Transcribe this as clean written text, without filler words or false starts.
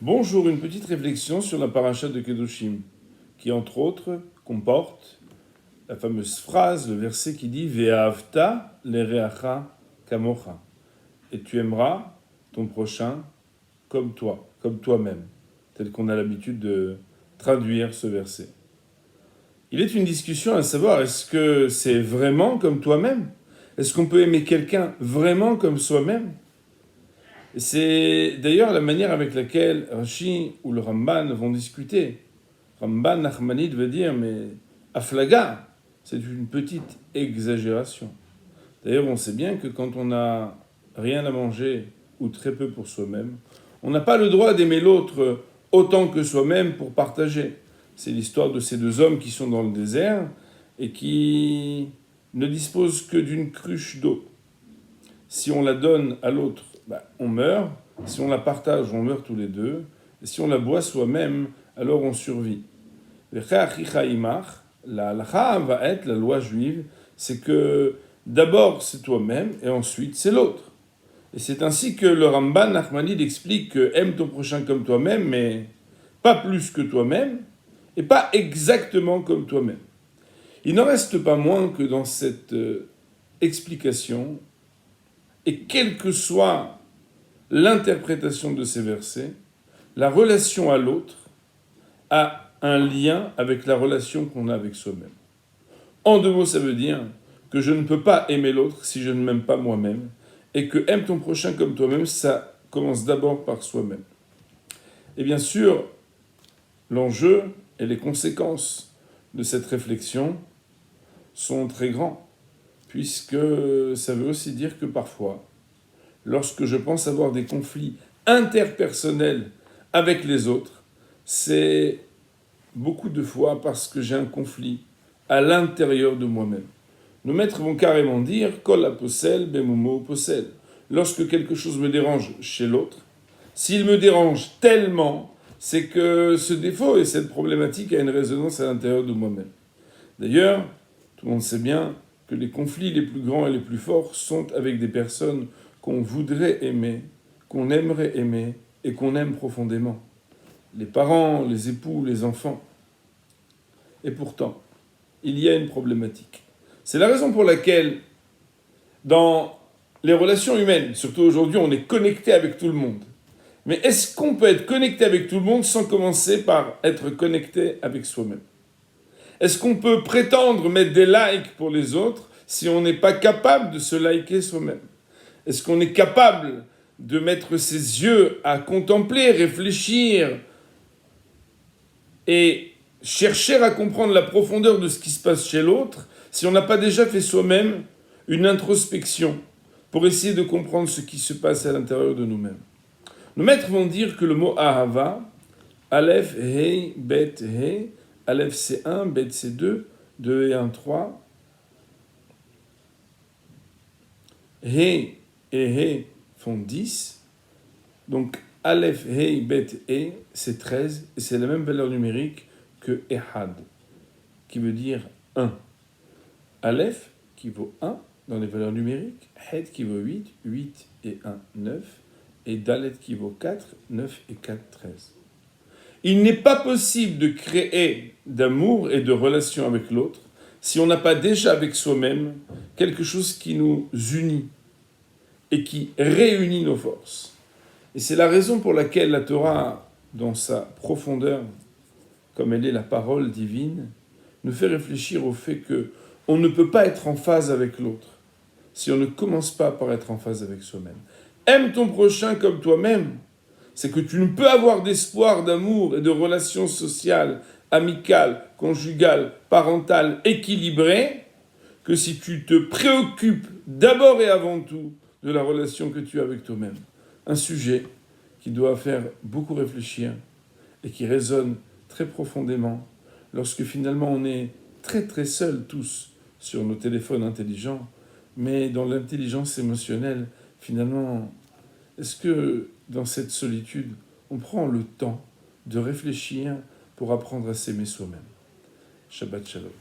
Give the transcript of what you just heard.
Bonjour, une petite réflexion sur la paracha de Kedoshim, qui entre autres comporte la fameuse phrase, le verset qui dit Ve'ahavta lereacha kamocha, et tu aimeras ton prochain comme toi, comme toi-même, tel qu'on a l'habitude de traduire ce verset. Il est une discussion à savoir, est-ce que c'est vraiment comme toi-même? Est-ce qu'on peut aimer quelqu'un vraiment comme soi-même? C'est d'ailleurs la manière avec laquelle Rashi ou le Ramban vont discuter. Ramban Nachmanide veut dire, mais Aflaga, c'est une petite exagération. D'ailleurs, on sait bien que quand on n'a rien à manger ou très peu pour soi-même, on n'a pas le droit d'aimer l'autre autant que soi-même pour partager. C'est l'histoire de ces deux hommes qui sont dans le désert et qui ne disposent que d'une cruche d'eau. Si on la donne à l'autre, on meurt. Si on la partage, on meurt tous les deux. Et si on la boit soi-même, alors on survit. La halakha va être, la loi juive, c'est que d'abord c'est toi-même et ensuite c'est l'autre. Et c'est ainsi que le Ramban Nachmanide explique que aime ton prochain comme toi-même, mais pas plus que toi-même et pas exactement comme toi-même. Il n'en reste pas moins que dans cette explication, et quelle que soit l'interprétation de ces versets, la relation à l'autre a un lien avec la relation qu'on a avec soi-même. En deux mots, ça veut dire que je ne peux pas aimer l'autre si je ne m'aime pas moi-même, et que aime ton prochain comme toi-même, ça commence d'abord par soi-même. Et bien sûr, l'enjeu et les conséquences de cette réflexion sont très grands, puisque ça veut aussi dire que parfois, lorsque je pense avoir des conflits interpersonnels avec les autres, c'est beaucoup de fois parce que j'ai un conflit à l'intérieur de moi-même. Nos maîtres vont carrément dire « Kol aposel bemumo posel ». Lorsque quelque chose me dérange chez l'autre, s'il me dérange tellement, c'est que ce défaut et cette problématique a une résonance à l'intérieur de moi-même. D'ailleurs, tout le monde sait bien que les conflits les plus grands et les plus forts sont avec des personnes qu'on voudrait aimer, qu'on aimerait aimer et qu'on aime profondément. Les parents, les époux, les enfants. Et pourtant, il y a une problématique. C'est la raison pour laquelle, dans les relations humaines, surtout aujourd'hui, on est connecté avec tout le monde. Mais est-ce qu'on peut être connecté avec tout le monde sans commencer par être connecté avec soi-même ? Est-ce qu'on peut prétendre mettre des likes pour les autres si on n'est pas capable de se liker soi-même ? Est-ce qu'on est capable de mettre ses yeux à contempler, réfléchir et chercher à comprendre la profondeur de ce qui se passe chez l'autre si on n'a pas déjà fait soi-même une introspection pour essayer de comprendre ce qui se passe à l'intérieur de nous-mêmes? Nos maîtres vont dire que le mot Ahava, Aleph, Hei, Bet, Hei, Aleph c'est 1, Bet c'est 2, 2 et 1, 3. Hei et Hei font 10. Donc Aleph, Hei, Bet, Hei, c'est 13. Et c'est la même valeur numérique que Ehad, qui veut dire 1. Aleph, qui vaut 1 dans les valeurs numériques. Het, qui vaut 8, 8 et 1, 9. Et Dalet, qui vaut 4, 9 et 4, 13. Il n'est pas possible de créer d'amour et de relation avec l'autre si on n'a pas déjà avec soi-même quelque chose qui nous unit et qui réunit nos forces. Et c'est la raison pour laquelle la Torah, dans sa profondeur, comme elle est la parole divine, nous fait réfléchir au fait qu'on ne peut pas être en phase avec l'autre si on ne commence pas par être en phase avec soi-même. Aime ton prochain comme toi-même. C'est que tu ne peux avoir d'espoir, d'amour et de relations sociales, amicales, conjugales, parentales, équilibrées, que si tu te préoccupes d'abord et avant tout de la relation que tu as avec toi-même. Un sujet qui doit faire beaucoup réfléchir et qui résonne très profondément lorsque finalement on est très très seuls tous sur nos téléphones intelligents, mais dans l'intelligence émotionnelle, finalement, est-ce que dans cette solitude, on prend le temps de réfléchir pour apprendre à s'aimer soi-même? Shabbat Shalom.